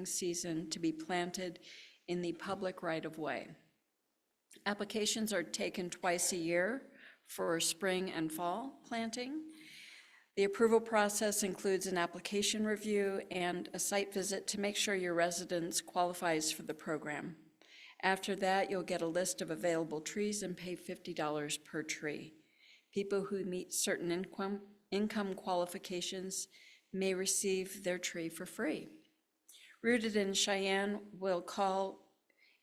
season to be planted in the public right-of-way. Applications are taken twice a year for spring and fall planting. The approval process includes an application review and a site visit to make sure your residence qualifies for the program. After that, you'll get a list of available trees and pay $50 per tree. People who meet certain income qualifications may receive their tree for free. Rooted in Cheyenne will call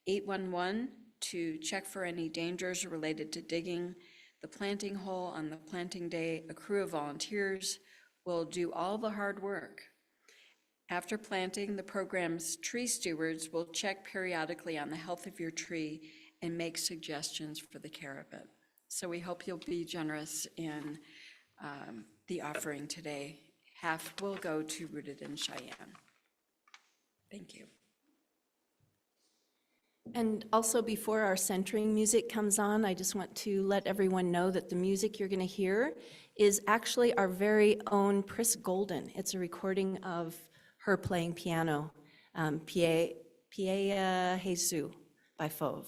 811 to check for any dangers related to digging the planting hole on the planting day. A crew of volunteers will do all the hard work. After planting, the program's tree stewards will check periodically on the health of your tree and make suggestions for the care of it. So we hope you'll be generous in the offering today. Half will go to Rooted in Cheyenne. Thank you. And also, before our centering music comes on, I just want to let everyone know that the music you're going to hear is actually our very own Pris Golden. It's a recording of her playing piano, Pie Jesus by Fauve.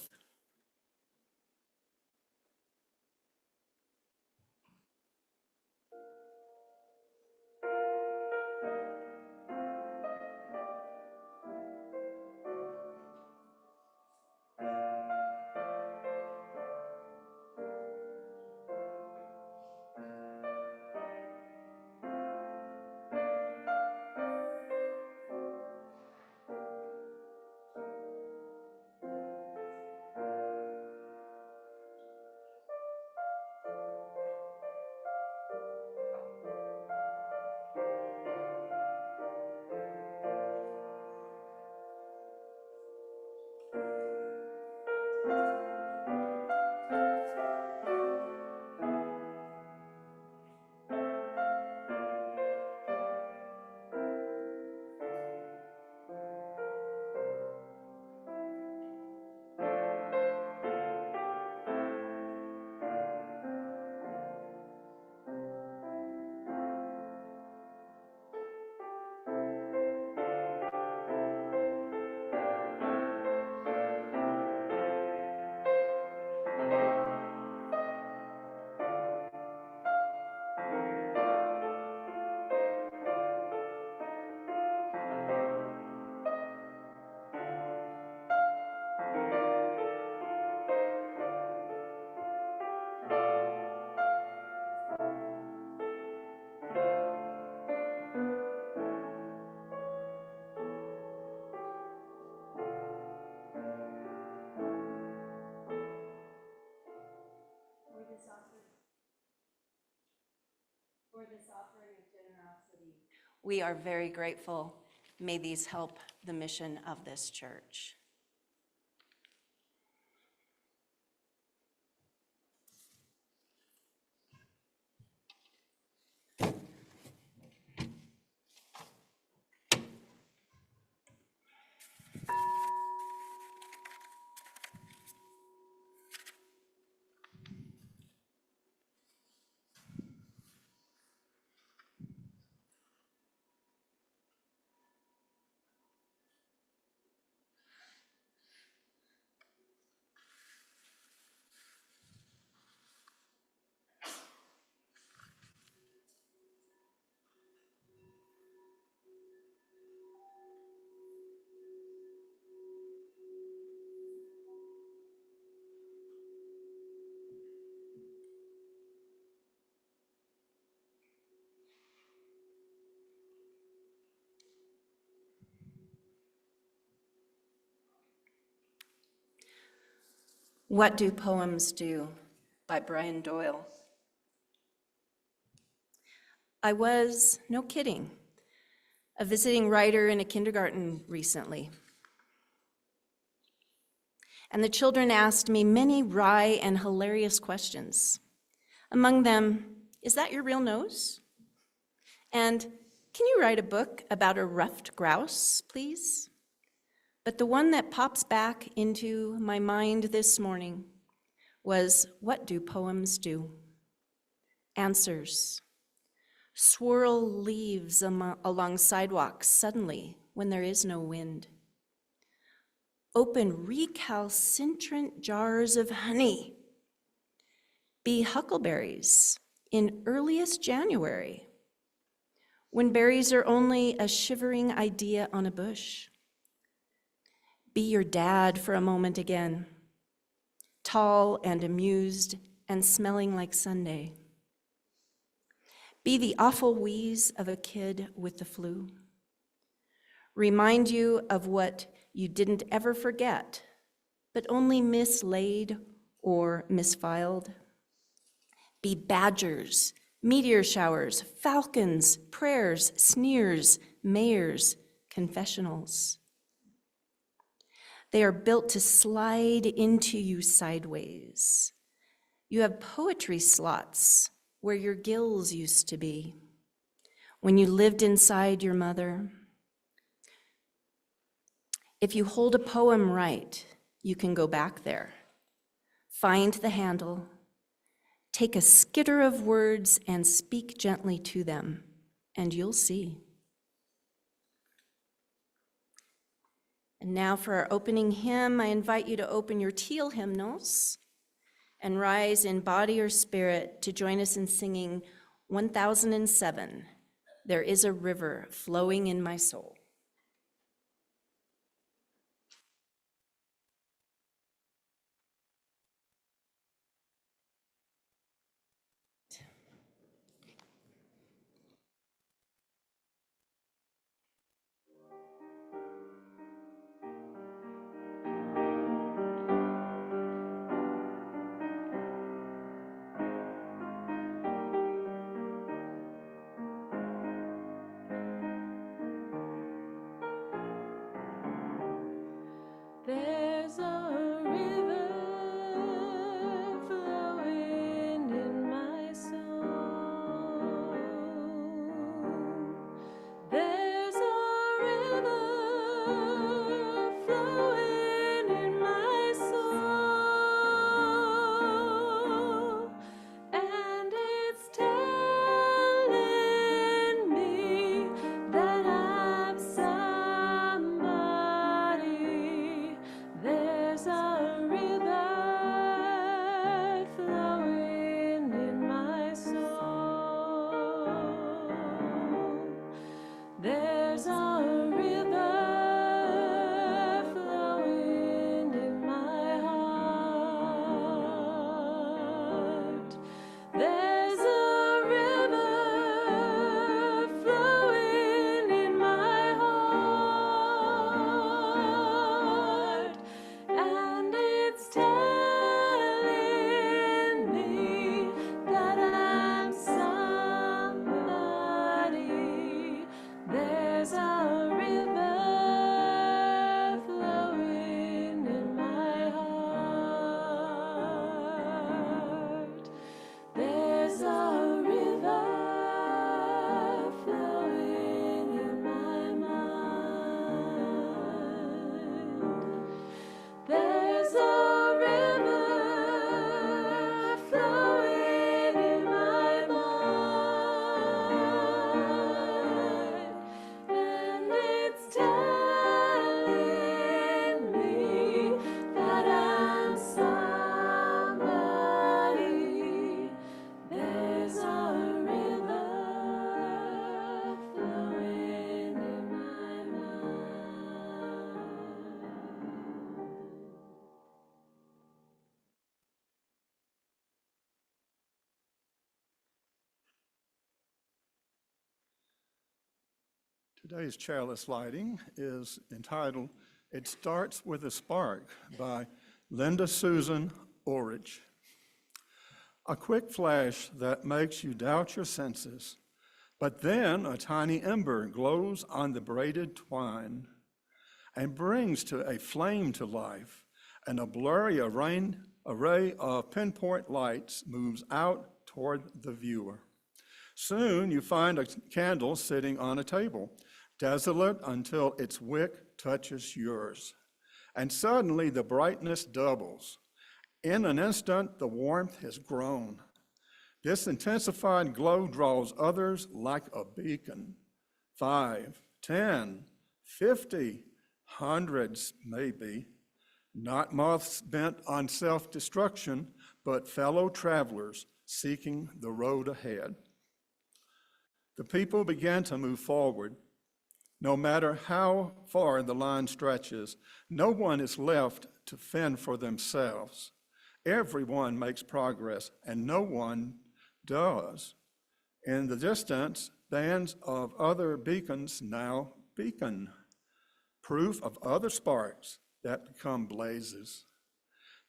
For this offering of generosity, we are very grateful. May these help the mission of this church. What Do Poems Do? By Brian Doyle. I was, no kidding, a visiting writer in a kindergarten recently. And the children asked me many wry and hilarious questions. Among them, is that your real nose? And can you write a book about a ruffed grouse, please? But the one that pops back into my mind this morning was, what do poems do? Answers. Swirl leaves along sidewalks suddenly when there is no wind. Open recalcitrant jars of honey. Be huckleberries in earliest January, when berries are only a shivering idea on a bush. Be your dad for a moment again, tall and amused and smelling like Sunday. Be the awful wheeze of a kid with the flu. Remind you of what you didn't ever forget, but only mislaid or misfiled. Be badgers, meteor showers, falcons, prayers, sneers, mayors, confessionals. They are built to slide into you sideways. You have poetry slots where your gills used to be, when you lived inside your mother. If you hold a poem right, you can go back there, find the handle, take a skitter of words and speak gently to them, and you'll see. And now for our opening hymn, I invite you to open your teal hymnals and rise in body or spirit to join us in singing 1007, There is a River Flowing in My Soul. There's a river flowing in my soul. There's a river flowing in my soul, and it's telling me that I'm somebody. There's a river flowing in my soul. There's a river flowing in my heart. There's a river flowing in my heart, and it's telling me that I'm somebody. There's a river flowing in my heart. There's a river flowing in my mind. There's a river flowing in my mind, and it's telling me that I'm somebody. There's a river flowing in my mind. Today's chalice lighting is entitled It Starts with a Spark by Linda Susan Orridge. A quick flash that makes you doubt your senses, but then a tiny ember glows on the braided twine and brings to a flame to life, and a blurry array of pinpoint lights moves out toward the viewer. Soon you find a candle sitting on a table, desolate until its wick touches yours. And suddenly the brightness doubles. In an instant, the warmth has grown. This intensified glow draws others like a beacon. 5, 10, 50, hundreds maybe, not moths bent on self-destruction, but fellow travelers seeking the road ahead. The people began to move forward. No matter how far the line stretches, no one is left to fend for themselves. Everyone makes progress, and no one does. In the distance, bands of other beacons now beacon, proof of other sparks that become blazes.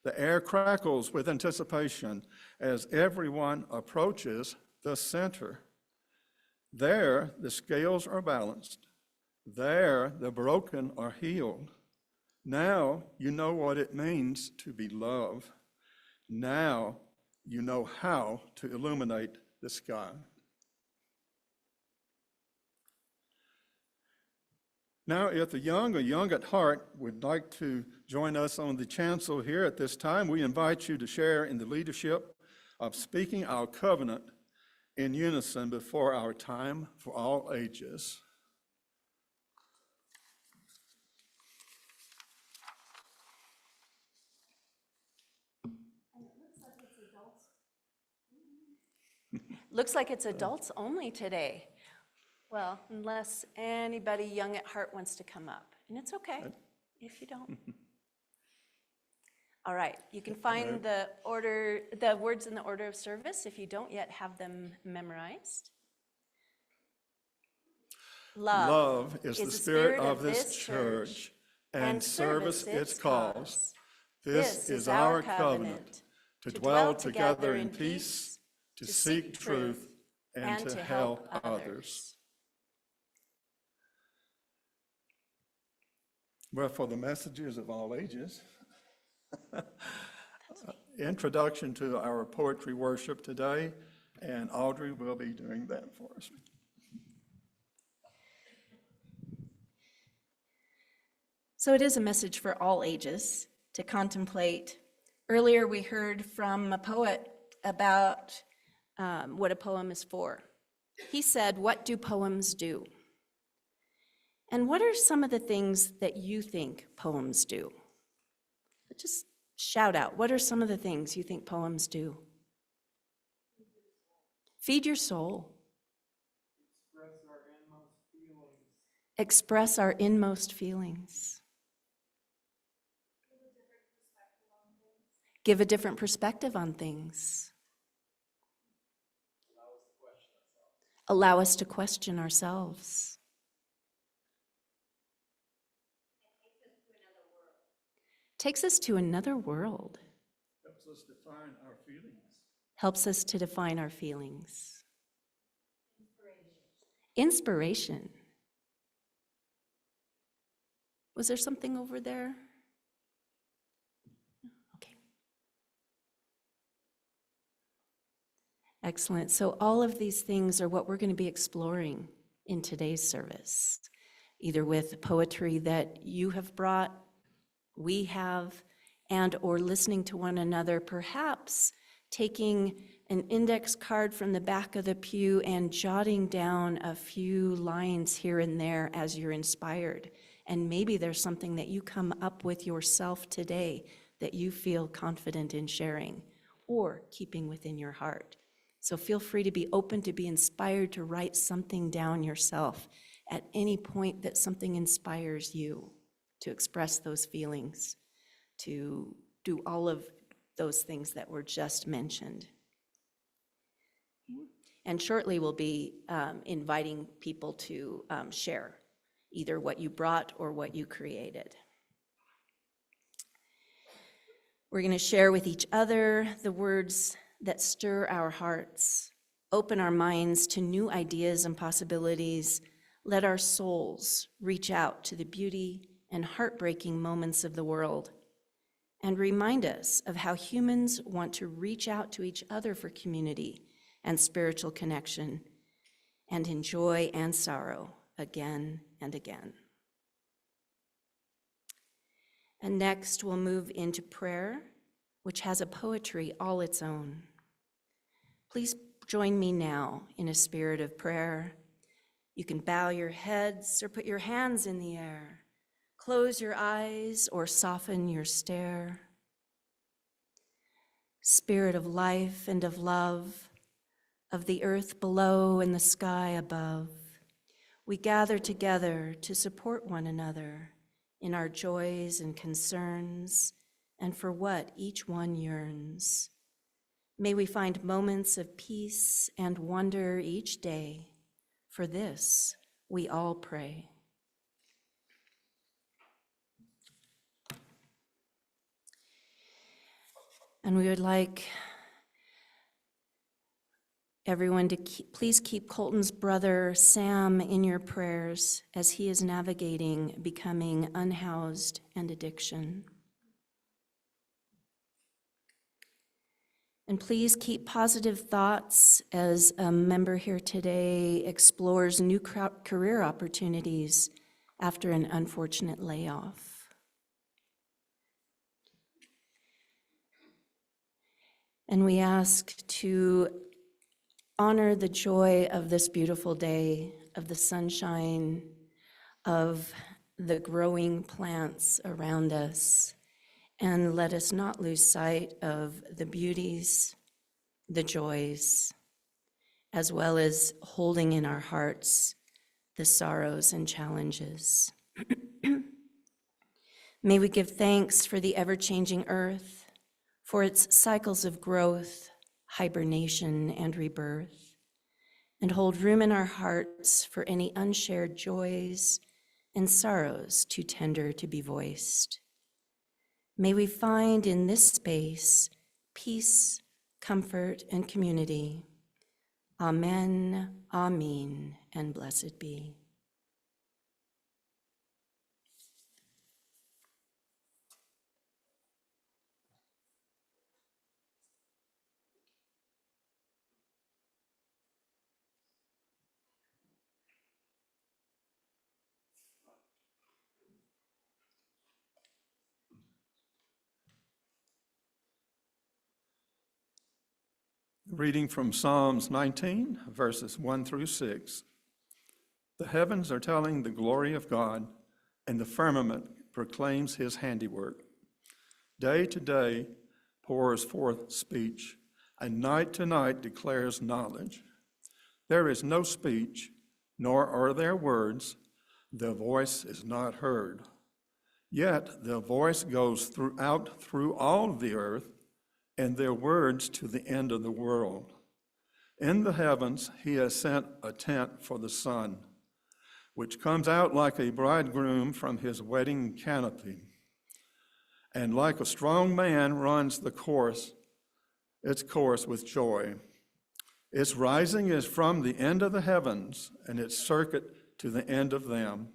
The air crackles with anticipation as everyone approaches the center. There, the scales are balanced. There, the broken are healed. Now, you know what it means to be loved. Now, you know how to illuminate the sky. Now, if the young or young at heart would like to join us on the chancel here at this time, we invite you to share in the leadership of speaking our covenant in unison before our time for all ages. Looks like it's adults only today. Well, unless anybody young at heart wants to come up, and it's okay if you don't. All right, you can find the words in the order of service if you don't yet have them memorized. Love is the spirit of this church, and service its cause. This is our covenant, to dwell together in peace, to seek truth, and to help others. Well, for the messages of all ages, introduction to our poetry worship today, and Audrey will be doing that for us. So it is a message for all ages to contemplate. Earlier we heard from a poet about what a poem is for. He said, "What do poems do?" And what are some of the things that you think poems do? Just shout out, what are some of the things you think poems do? Feed your soul. Express our inmost feelings. Give a different perspective on things. Allow us to question ourselves. Takes us to another world. Helps us define our feelings. Helps us to define our feelings. Inspiration. Was there something over there? Okay. Excellent. So all of these things are what we're going to be exploring in today's service, either with poetry that you have brought, we have, and or listening to one another, perhaps taking an index card from the back of the pew and jotting down a few lines here and there as you're inspired. And maybe there's something that you come up with yourself today that you feel confident in sharing or keeping within your heart. So feel free to be open to be inspired to write something down yourself at any point that something inspires you to express those feelings, to do all of those things that were just mentioned. And shortly we'll be inviting people to share either what you brought or what you created. We're going to share with each other the words that stir our hearts, open our minds to new ideas and possibilities, let our souls reach out to the beauty and heartbreaking moments of the world, and remind us of how humans want to reach out to each other for community and spiritual connection, and in joy and sorrow again and again. And next we'll move into prayer, which has a poetry all its own. Please join me now in a spirit of prayer, You can bow your heads or put your hands in the air, close your eyes or soften your stare. Spirit of life and of love, of the earth below and the sky above, we gather together to support one another in our joys and concerns and for what each one yearns. May we find moments of peace and wonder each day. For this, we all pray. And we would like everyone to please keep Colton's brother Sam in your prayers as he is navigating becoming unhoused and addiction. And please keep positive thoughts as a member here today explores new career opportunities after an unfortunate layoff. And we ask to honor the joy of this beautiful day, of the sunshine, of the growing plants around us, and let us not lose sight of the beauties, the joys, as well as holding in our hearts the sorrows and challenges. May we give thanks for the ever-changing earth, for its cycles of growth, hibernation, and rebirth, and hold room in our hearts for any unshared joys and sorrows too tender to be voiced. May we find in this space peace, comfort, and community. Amen, amen, and blessed be. Reading from Psalms 19, verses 1 through 6. The heavens are telling the glory of God, and the firmament proclaims his handiwork. Day to day pours forth speech, and night to night declares knowledge. There is no speech, nor are there words. The voice is not heard. Yet the voice goes through all the earth, and their words to the end of the world. In the heavens he has sent a tent for the sun, which comes out like a bridegroom from his wedding canopy, and like a strong man runs its course with joy. Its rising is from the end of the heavens, and its circuit to the end of them,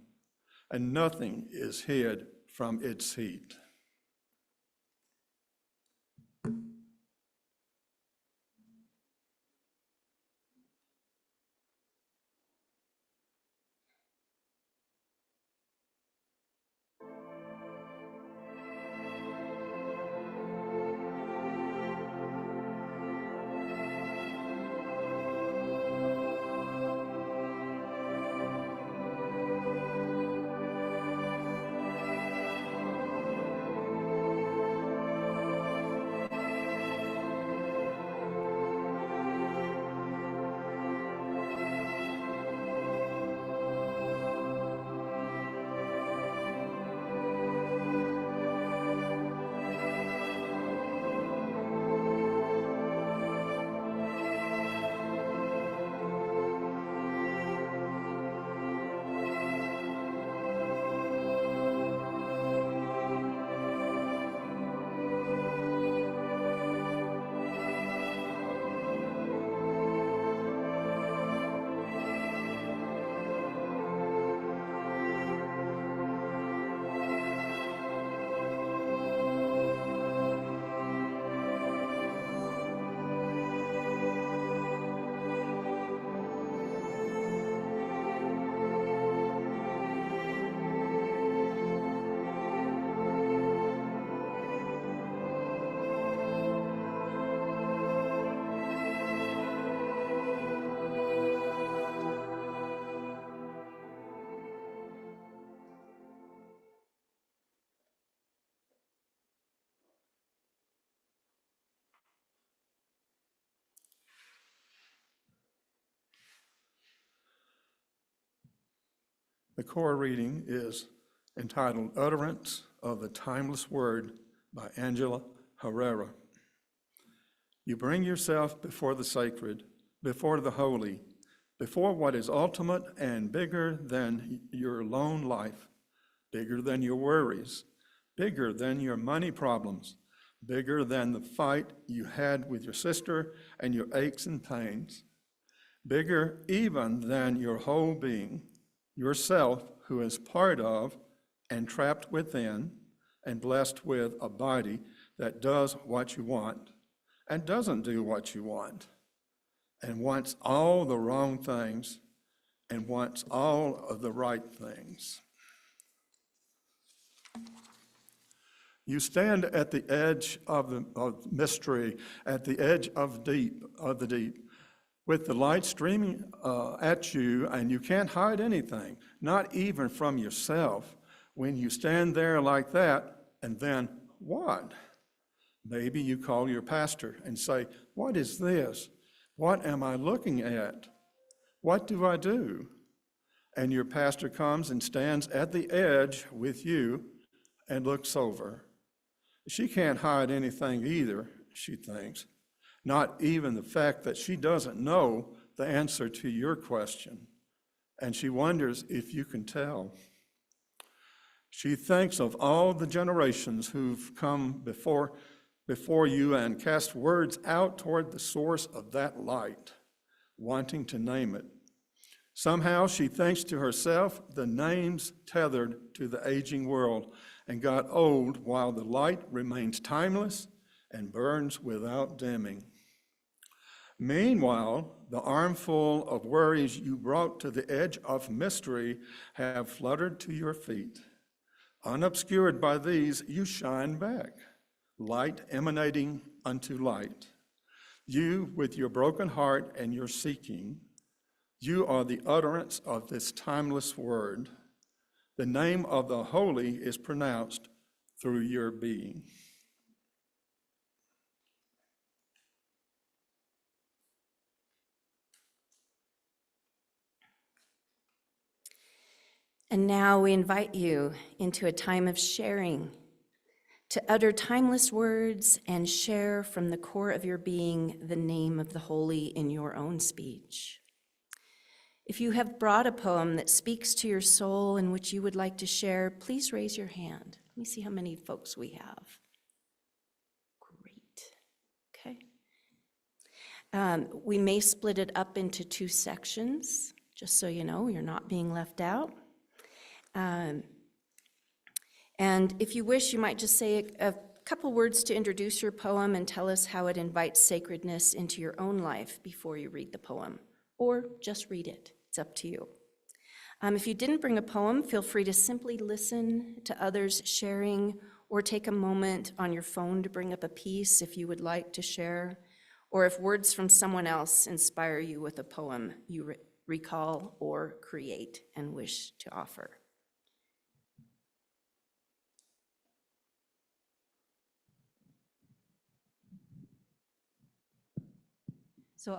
and nothing is hid from its heat. The core reading is entitled Utterance of the Timeless Word by Angela Herrera. You bring yourself before the sacred, before the holy, before what is ultimate and bigger than your lone life, bigger than your worries, bigger than your money problems, bigger than the fight you had with your sister and your aches and pains, bigger even than your whole being, yourself who is part of and trapped within and blessed with a body that does what you want and doesn't do what you want, and wants all the wrong things and wants all of the right things. You stand at the edge of mystery, at the edge of the deep, with the light streaming at you, and you can't hide anything, not even from yourself. When you stand there like that, and then what? Maybe you call your pastor and say, "What is this? What am I looking at? What do I do?" And your pastor comes and stands at the edge with you and looks over. She can't hide anything either, she thinks, not even the fact that she doesn't know the answer to your question, and she wonders if you can tell. She thinks of all the generations who've come before you and cast words out toward the source of that light, wanting to name it. Somehow she thinks to herself, the names tethered to the aging world and got old while the light remains timeless and burns without dimming. Meanwhile, the armful of worries you brought to the edge of mystery have fluttered to your feet. Unobscured by these, you shine back, light emanating unto light. You, with your broken heart and your seeking, you are the utterance of this timeless word. The name of the holy is pronounced through your being. And now we invite you into a time of sharing, to utter timeless words and share from the core of your being the name of the holy in your own speech. If you have brought a poem that speaks to your soul and which you would like to share, please raise your hand. Let me see how many folks we have. Great. Okay. We may split it up into 2 sections, just so you know, you're not being left out. And if you wish, you might just say a couple words to introduce your poem and tell us how it invites sacredness into your own life before you read the poem, or just read it. It's up to you. If you didn't bring a poem, feel free to simply listen to others sharing, or take a moment on your phone to bring up a piece if you would like to share, or if words from someone else inspire you with a poem you recall or create and wish to offer. So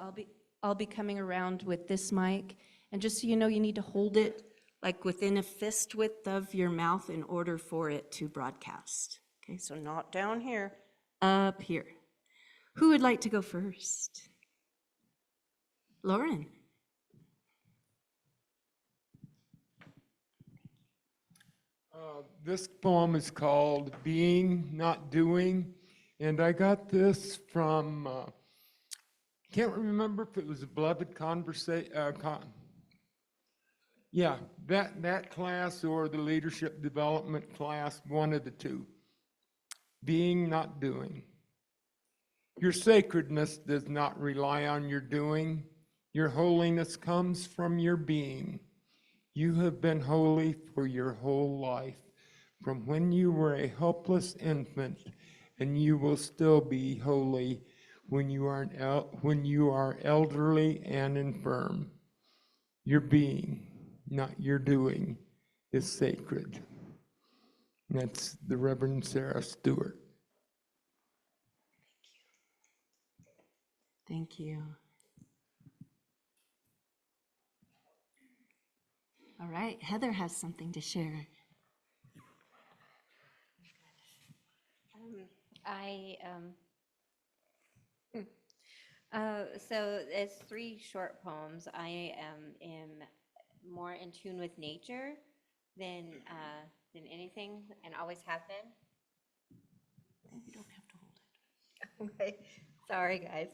I'll be coming around with this mic, and just so you know, you need to hold it like within a fist width of your mouth in order for it to broadcast. Okay, so not down here, up here. Who would like to go first? Lauren. This poem is called Being, Not Doing, and I got this from can't remember if it was a Beloved Conversation, that class or the leadership development class, one of the two. Being, not doing. Your sacredness does not rely on your doing. Your holiness comes from your being. You have been holy for your whole life, from when you were a helpless infant, and you will still be holy when you are elderly and infirm. Your being, not your doing, is sacred. And that's the Reverend Sarah Stewart. Thank you. All right, Heather has something to share. So it's three short poems. I am more in tune with nature than anything, and always have been. You don't have to hold it. Okay, sorry guys.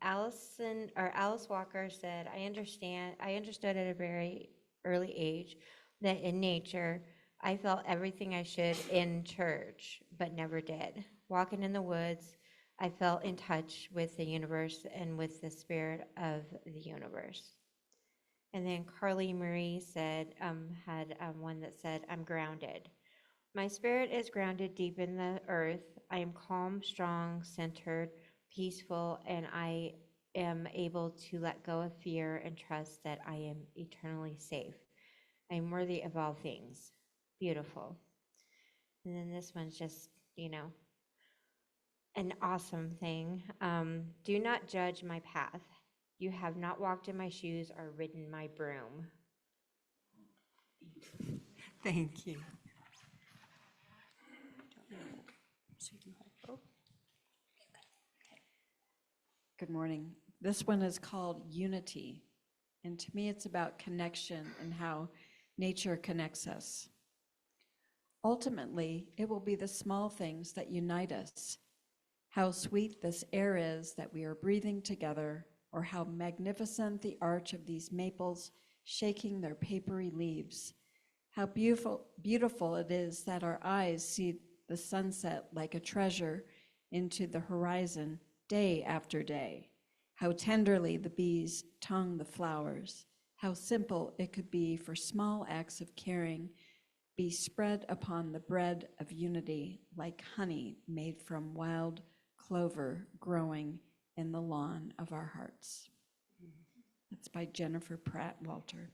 Alice Walker said, I understood at a very early age that in nature, I felt everything I should in church, but never did. Walking in the woods, I felt in touch with the universe and with the spirit of the universe. And then Carly Marie said, had one that said, I'm grounded. My spirit is grounded deep in the earth. I am calm, strong, centered, peaceful, and I am able to let go of fear and trust that I am eternally safe. I am worthy of all things. Beautiful. And then this one's just, an awesome thing. Do not judge my path. You have not walked in my shoes or ridden my broom. Thank you. Good morning. This one is called Unity, and to me it's about connection and how nature connects us. Ultimately, it will be the small things that unite us. How sweet this air is that we are breathing together, or how magnificent the arch of these maples shaking their papery leaves. How beautiful it is that our eyes see the sunset like a treasure into the horizon day after day. How tenderly the bees tongue the flowers. How simple it could be for small acts of caring be spread upon the bread of unity like honey made from wild clover growing in the lawn of our hearts. That's by Jennifer Pratt Walter.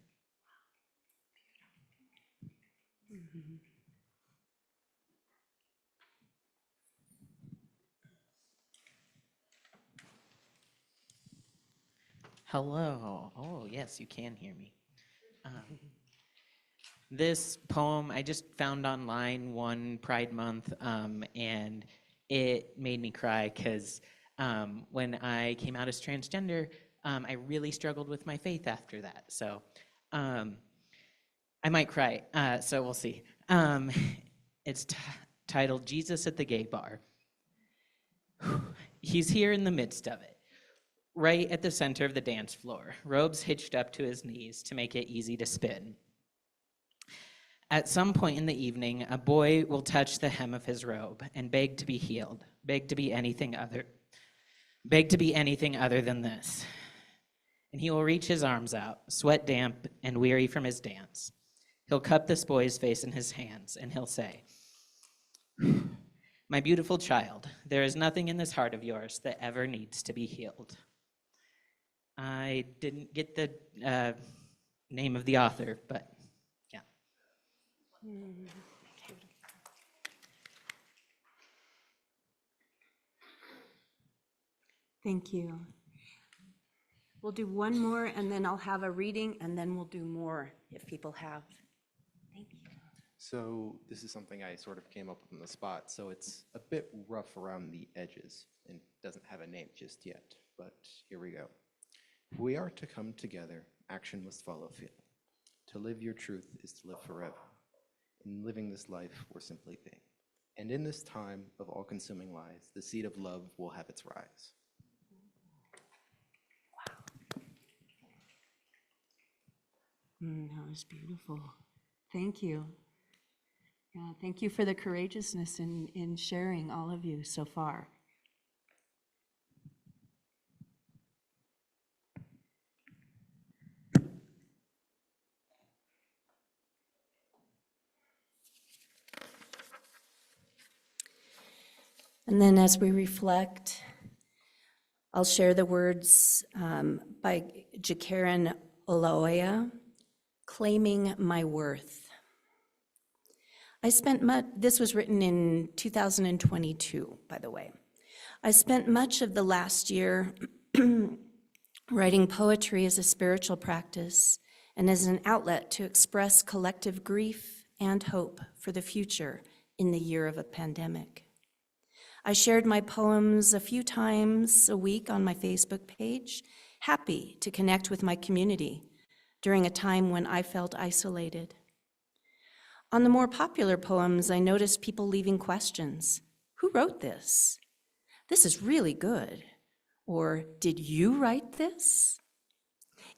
Hello. Oh, yes, you can hear me. This poem I just found online one Pride Month, and it made me cry because when I came out as transgender, I really struggled with my faith after that. So I might cry, so we'll see. It's titled Jesus at the Gay Bar. He's here in the midst of it, right at the center of the dance floor, robes hitched up to his knees to make it easy to spin. At some point in the evening, a boy will touch the hem of his robe and beg to be healed, beg to be anything other than this. And he will reach his arms out, sweat damp and weary from his dance. He'll cup this boy's face in his hands, and he'll say, my beautiful child, there is nothing in this heart of yours that ever needs to be healed. I didn't get the name of the author, but yeah. Thank you. We'll do one more, and then I'll have a reading, and then we'll do more if people have. Thank you. So this is something I sort of came up with on the spot, so it's a bit rough around the edges and doesn't have a name just yet, but here we go. If we are to come together, action must follow feeling. To live your truth is to live forever. In living this life, we're simply being. And in this time of all-consuming lies, the seed of love will have its rise. That was beautiful. Thank you. Yeah, thank you for the courageousness in sharing, all of you, so far. And then as we reflect, I'll share the words by Jacaren Oloya, Claiming My Worth. This was written in 2022, by the way. I spent much of the last year writing poetry as a spiritual practice and as an outlet to express collective grief and hope for the future in the year of a pandemic. I shared my poems a few times a week on my Facebook page, happy to connect with my community during a time when I felt isolated. On the more popular poems, I noticed people leaving questions. Who wrote this? This is really good. Or, did you write this?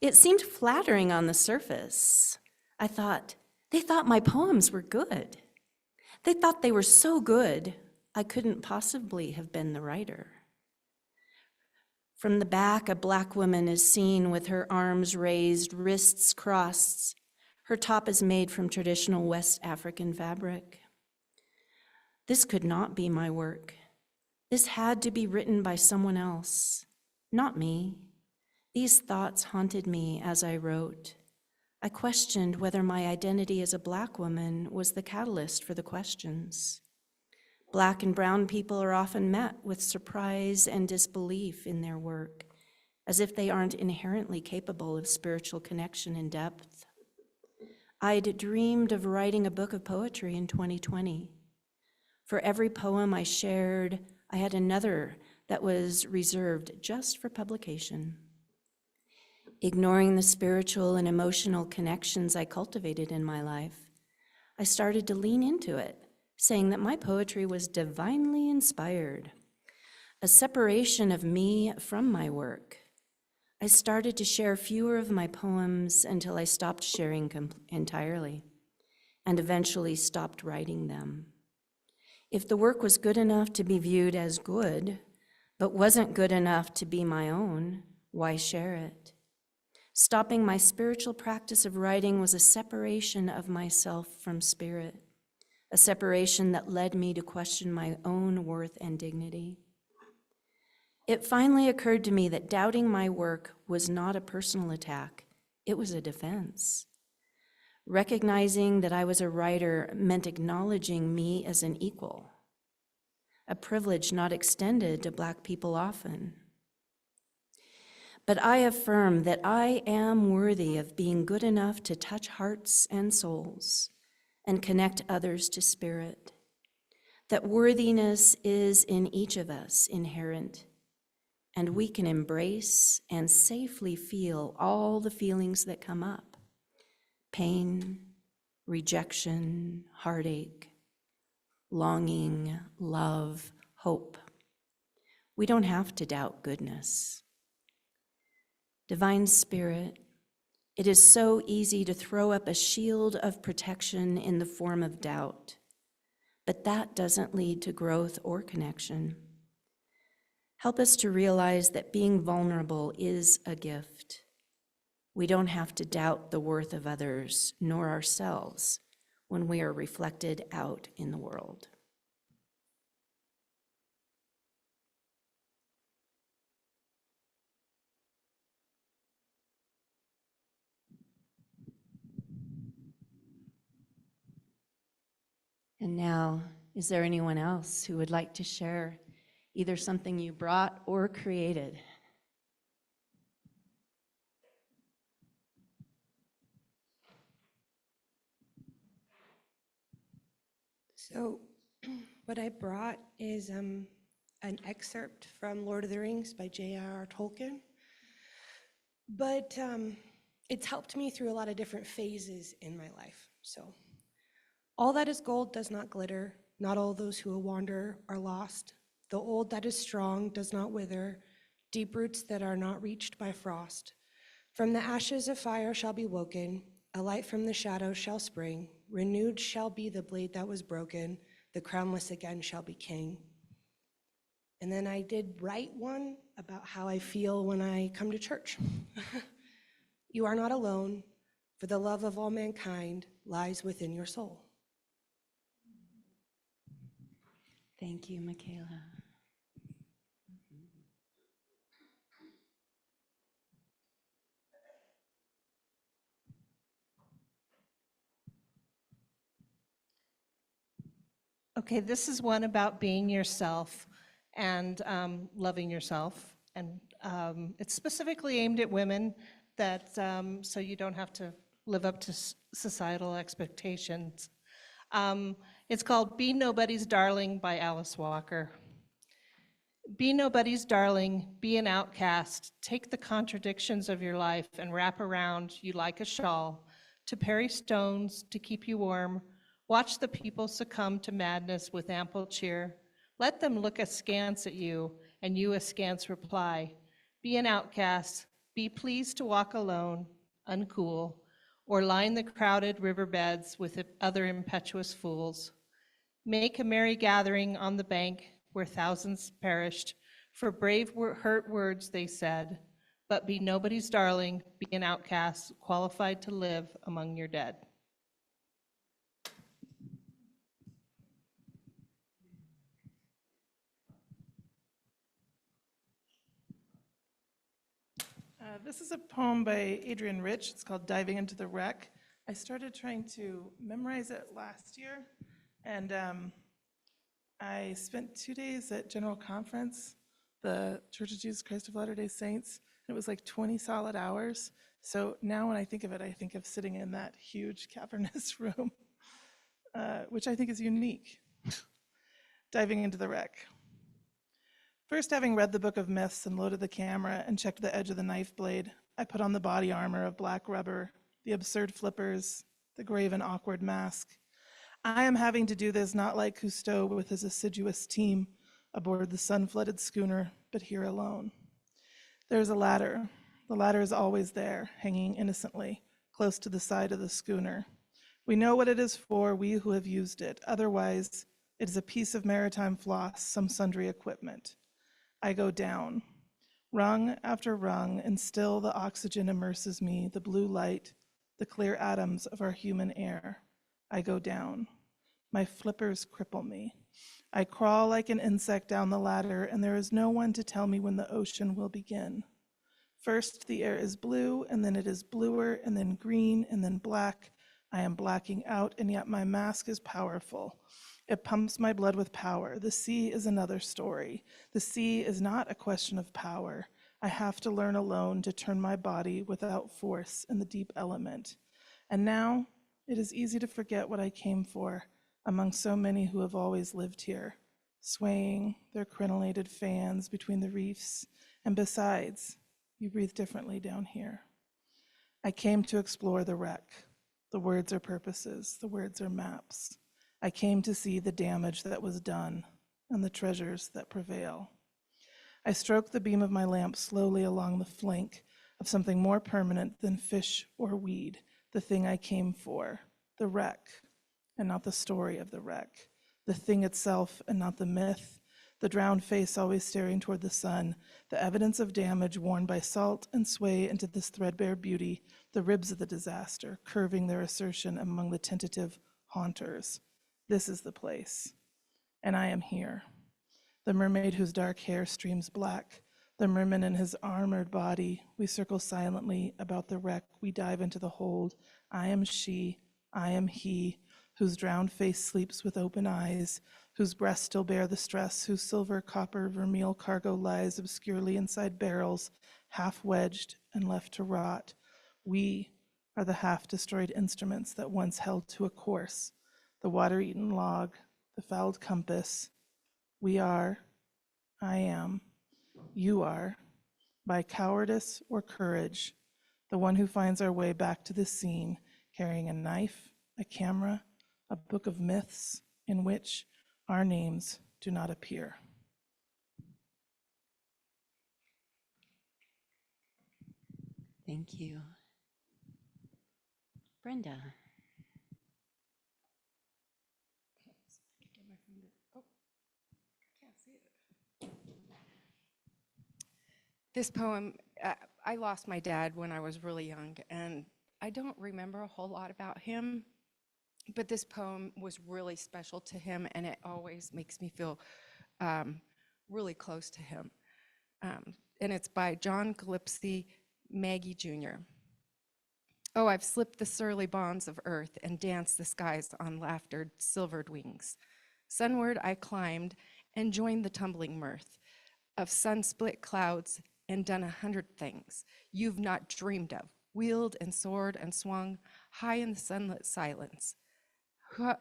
It seemed flattering on the surface. I thought, they thought my poems were good. They thought they were so good, I couldn't possibly have been the writer. From the back, a Black woman is seen with her arms raised, wrists crossed. Her top is made from traditional West African fabric. This could not be my work. This had to be written by someone else, not me. These thoughts haunted me as I wrote. I questioned whether my identity as a Black woman was the catalyst for the questions. Black and brown people are often met with surprise and disbelief in their work, as if they aren't inherently capable of spiritual connection and depth. I'd dreamed of writing a book of poetry in 2020. For every poem I shared, I had another that was reserved just for publication. Ignoring the spiritual and emotional connections I cultivated in my life, I started to lean into it, saying that my poetry was divinely inspired, a separation of me from my work. I started to share fewer of my poems until I stopped sharing entirely, and eventually stopped writing them. If the work was good enough to be viewed as good, but wasn't good enough to be my own, why share it? Stopping my spiritual practice of writing was a separation of myself from spirit, a separation that led me to question my own worth and dignity. It finally occurred to me that doubting my work was not a personal attack, it was a defense. Recognizing that I was a writer meant acknowledging me as an equal, a privilege not extended to Black people often. But I affirm that I am worthy of being good enough to touch hearts and souls and connect others to spirit, that worthiness is in each of us inherent, and we can embrace and safely feel all the feelings that come up: pain, rejection, heartache, longing, love, hope. We don't have to doubt goodness. Divine Spirit, it is so easy to throw up a shield of protection in the form of doubt, but that doesn't lead to growth or connection. Help us to realize that being vulnerable is a gift. We don't have to doubt the worth of others nor ourselves when we are reflected out in the world. And now, is there anyone else who would like to share either something you brought or created? So what I brought is an excerpt from Lord of the Rings by J.R.R. Tolkien. But it's helped me through a lot of different phases in my life. So, all that is gold does not glitter. Not all those who wander are lost. The old that is strong does not wither. Deep roots that are not reached by frost. From the ashes of fire shall be woken. A light from the shadows shall spring. Renewed shall be the blade that was broken. The crownless again shall be king. And then I did write one about how I feel when I come to church. You are not alone, for the love of all mankind lies within your soul. Thank you, Michaela. Okay, this is one about being yourself and loving yourself. And it's specifically aimed at women that so you don't have to live up to societal expectations. It's called Be Nobody's Darling by Alice Walker. Be nobody's darling, be an outcast. Take the contradictions of your life and wrap around you like a shawl, to parry stones, to keep you warm. Watch the people succumb to madness with ample cheer. Let them look askance at you, and you askance reply. Be an outcast, be pleased to walk alone, uncool, or line the crowded riverbeds with other impetuous fools. Make a merry gathering on the bank where thousands perished for brave hurt words they said, but be nobody's darling, be an outcast, qualified to live among your dead. This is a poem by Adrienne Rich. It's called Diving into the Wreck. I started trying to memorize it last year, and I spent 2 days at General Conference, the Church of Jesus Christ of Latter-day Saints, and it was like 20 solid hours. So now when I think of it, I think of sitting in that huge cavernous room, which I think is unique. Diving into the wreck. First, having read the Book of Myths and loaded the camera and checked the edge of the knife blade, I put on the body armor of black rubber, the absurd flippers, the grave and awkward mask. I am having to do this not like Cousteau with his assiduous team aboard the sun-flooded schooner, but here alone. There's a ladder. The ladder is always there, hanging innocently, close to the side of the schooner. We know what it is for, we who have used it. Otherwise, it is a piece of maritime floss, some sundry equipment. I go down, rung after rung, and still the oxygen immerses me, the blue light, the clear atoms of our human air. I go down. My flippers cripple me. I crawl like an insect down the ladder, and there is no one to tell me when the ocean will begin. First, the air is blue, and then it is bluer, and then green, and then black. I am blacking out, and yet my mask is powerful. It pumps my blood with power. The sea is another story. The sea is not a question of power. I have to learn alone to turn my body without force in the deep element. And now, it is easy to forget what I came for among so many who have always lived here, swaying their crenellated fans between the reefs. And besides, you breathe differently down here. I came to explore the wreck. The words are purposes. The words are maps. I came to see the damage that was done and the treasures that prevail. I stroked the beam of my lamp slowly along the flank of something more permanent than fish or weed, the thing I came for, the wreck, and not the story of the wreck, the thing itself and not the myth, the drowned face always staring toward the sun, the evidence of damage worn by salt and sway into this threadbare beauty, the ribs of the disaster, curving their assertion among the tentative haunters. This is the place, and I am here. The mermaid whose dark hair streams black, the merman in his armored body. We circle silently about the wreck. We dive into the hold. I am she, I am he, whose drowned face sleeps with open eyes, whose breasts still bear the stress, whose silver, copper, vermeil cargo lies obscurely inside barrels, half wedged and left to rot. We are the half-destroyed instruments that once held to a course, the water-eaten log, the fouled compass. We are, I am, you are, by cowardice or courage, the one who finds our way back to the scene, carrying a knife, a camera, a book of myths in which our names do not appear. Thank you. Brenda. This poem, I lost my dad when I was really young, and I don't remember a whole lot about him, but this poem was really special to him, and it always makes me feel really close to him. And it's by John Gillespie, Maggie Jr. Oh, I've slipped the surly bonds of earth and danced the skies on laughter silvered wings. Sunward I climbed and joined the tumbling mirth of sun-split clouds and done 100 things you've not dreamed of, wheeled and soared and swung. high in the sunlit silence.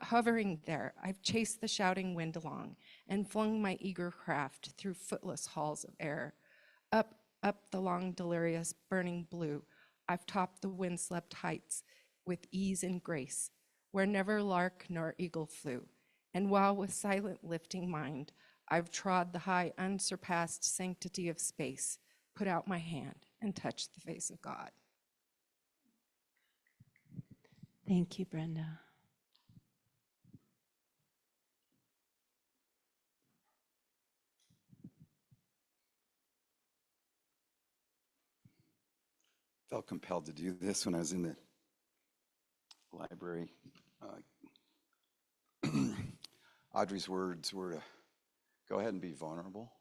Hovering there, I've chased the shouting wind along and flung my eager craft through footless halls of air. Up, up the long, delirious, burning blue, I've topped the wind-swept heights with ease and grace, where never lark nor eagle flew. And while with silent lifting mind, I've trod the high, unsurpassed sanctity of space, put out my hand and touched the face of God. Thank you, Brenda. Felt compelled to do this when I was in the library. Audrey's words were to go ahead and be vulnerable.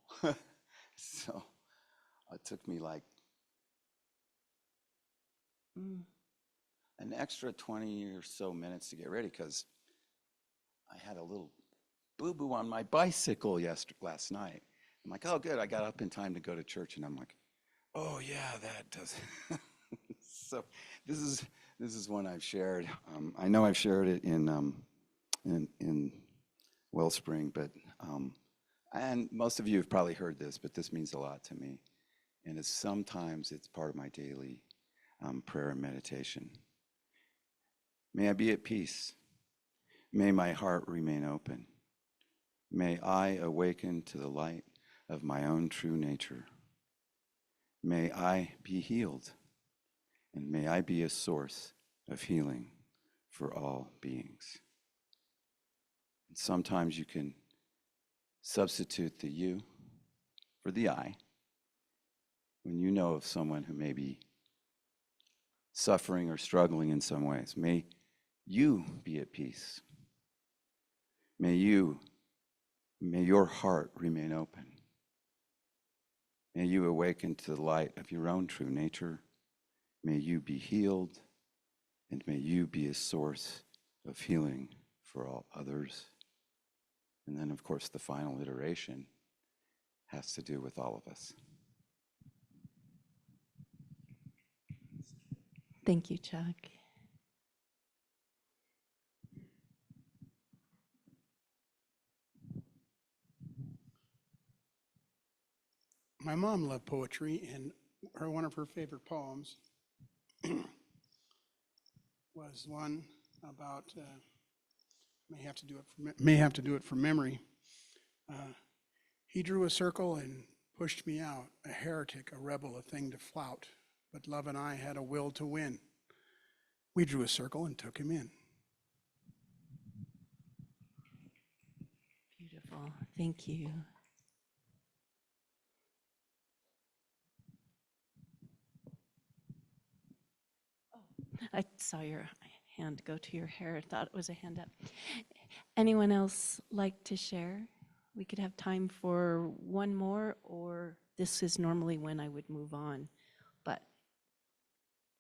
So it took me like an extra 20 or so minutes to get ready because I had a little boo-boo on my bicycle last night. I'm like, oh, good, I got up in time to go to church, and I'm like, oh yeah, that does. So this is one I've shared. I know I've shared it in Wellspring, but and most of you have probably heard this, but this means a lot to me, and sometimes it's part of my daily prayer and meditation. May I be at peace. May my heart remain open. May I awaken to the light of my own true nature. May I be healed, and may I be a source of healing for all beings. And sometimes you can substitute the you for the I when you know of someone who may be suffering or struggling in some ways. May you be at peace. May your heart remain open. May you awaken to the light of your own true nature. May you be healed, and may you be a source of healing for all others. And then, of course, the final iteration has to do with all of us. Thank you, Chuck. My mom loved poetry, and one of her favorite poems was one about may have to do it from memory. He drew a circle and pushed me out, a heretic, a rebel, a thing to flout. But love and I had a will to win. We drew a circle and took him in. Beautiful. Thank you. I saw your hand go to your hair. I thought it was a hand up. Anyone else like to share? We could have time for one more, or this is normally when I would move on. But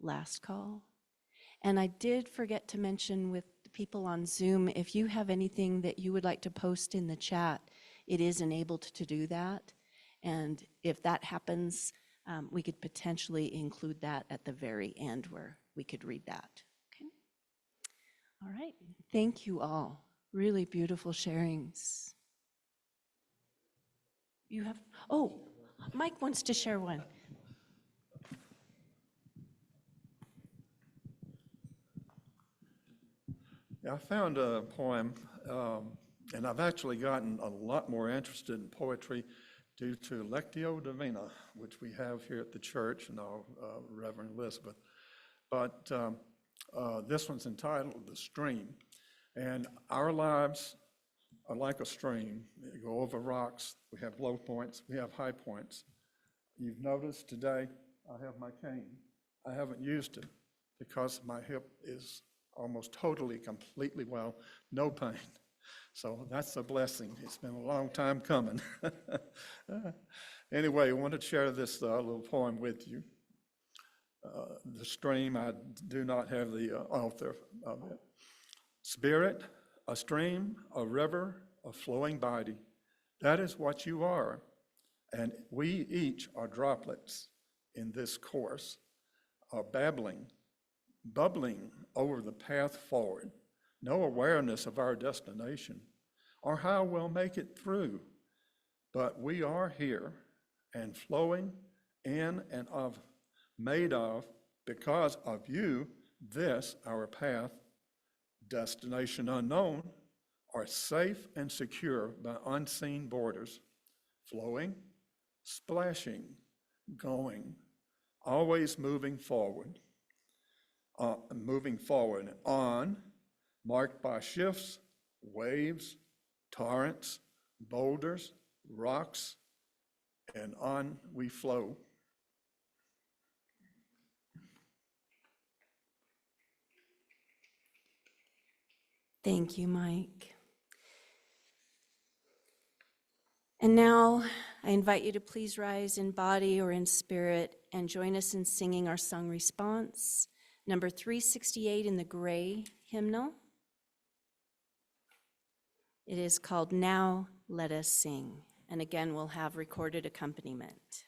last call. And I did forget to mention with the people on Zoom, if you have anything that you would like to post in the chat, it is enabled to do that. And if that happens, we could potentially include that at the very end where we could read that. Okay. All right. Thank you all. Really beautiful sharings. You have, oh, Mike wants to share one. Yeah, I found a poem, and I've actually gotten a lot more interested in poetry due to Lectio Divina, which we have here at the church, and our Reverend Elizabeth. But this one's entitled The Stream. And our lives are like a stream. They go over rocks. We have low points. We have high points. You've noticed today I have my cane. I haven't used it because my hip is almost totally, completely well, no pain. So that's a blessing. It's been a long time coming. Anyway, I wanted to share this little poem with you. The Stream, I do not have the author of it. Spirit, a stream, a river, a flowing body. That is what you are. And we each are droplets in this course, are babbling bubbling over the path forward, no awareness of our destination or how we'll make it through. But we are here and flowing in and of, made of, because of you, this, our path, destination unknown, are safe and secure by unseen borders, flowing, splashing, going, always moving forward on, marked by shifts, waves, torrents, boulders, rocks, and on we flow. Thank you, Mike. And now I invite you to please rise in body or in spirit and join us in singing our song response, number 368 in the gray hymnal. It is called Now Let Us Sing, and again, we'll have recorded accompaniment.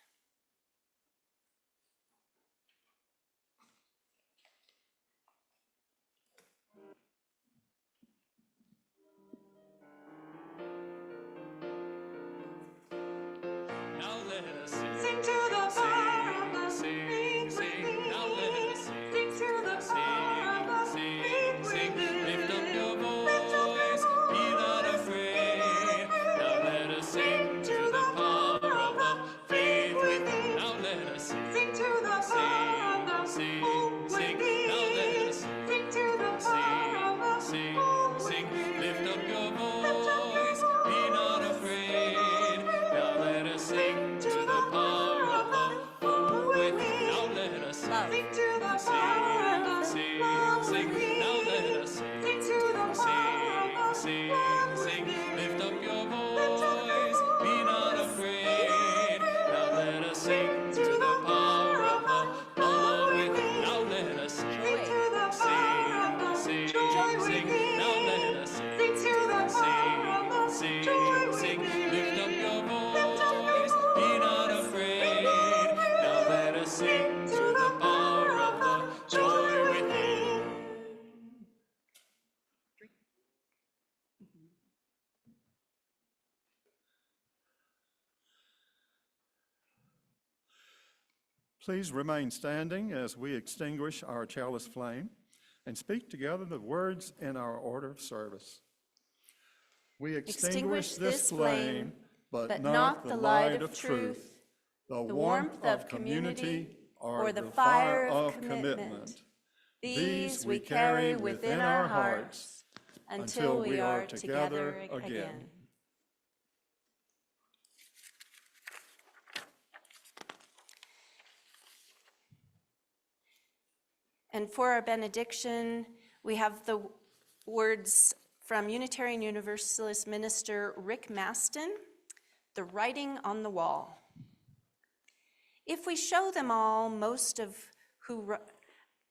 Now let us sing to the power of the sing, sing. Now let us sing to the power of the sing. Lift up your voice, be not afraid. Now let us sing to the power of the faith within. Now let us sing to the power of the sing. Now let us sing to the power of the sing. Lift up your voice, be not afraid. Now let us sing to the power of the hope within. Now let us sing to the power of the sing. Now let us sing to the power of the sing. Lift up your voice, be not afraid. Now let us sing to the power of the love within. Now let us sing to the power of the joy within. Now let us sing to the power of the joy within. Lift up your voice, be not afraid. Now let us sing to the power of the joy within. Please remain standing as we extinguish our chalice flame and speak together the words in our order of service. We extinguish this flame, but not the light of truth, the warmth of community, or the fire of commitment. These we carry within our hearts until we are together again. And for our benediction, we have the words from Unitarian Universalist minister Rick Maston, the writing on the wall. If we show them all,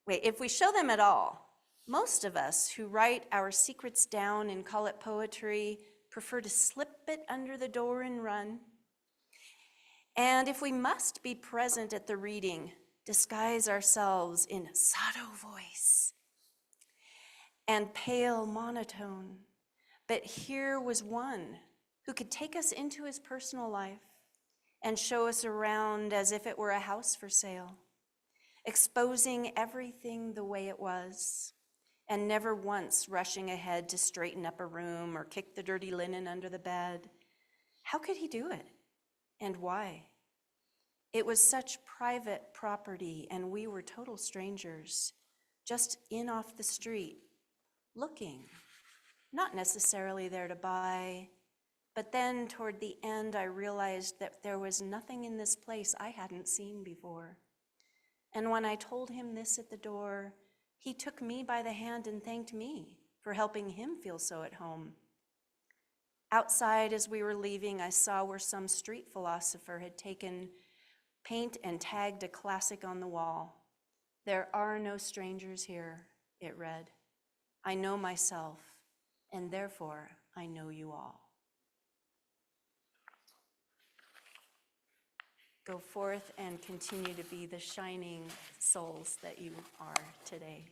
if we show them at all, most of us who write our secrets down and call it poetry prefer to slip it under the door and run. And if we must be present at the reading, disguise ourselves in sotto voice and pale monotone. But here was one who could take us into his personal life and show us around as if it were a house for sale, exposing everything the way it was, and never once rushing ahead to straighten up a room or kick the dirty linen under the bed. How could he do it? And why? It was such private property, and we were total strangers, just in off the street, looking, not necessarily there to buy. But then toward the end, I realized that there was nothing in this place I hadn't seen before. And when I told him this at the door, he took me by the hand and thanked me for helping him feel so at home. Outside, as we were leaving, I saw where some street philosopher had taken paint and tagged a classic on the wall. "There are no strangers here," it read. "I know myself, and therefore I know you all." go forth and continue to be the shining souls that you are today.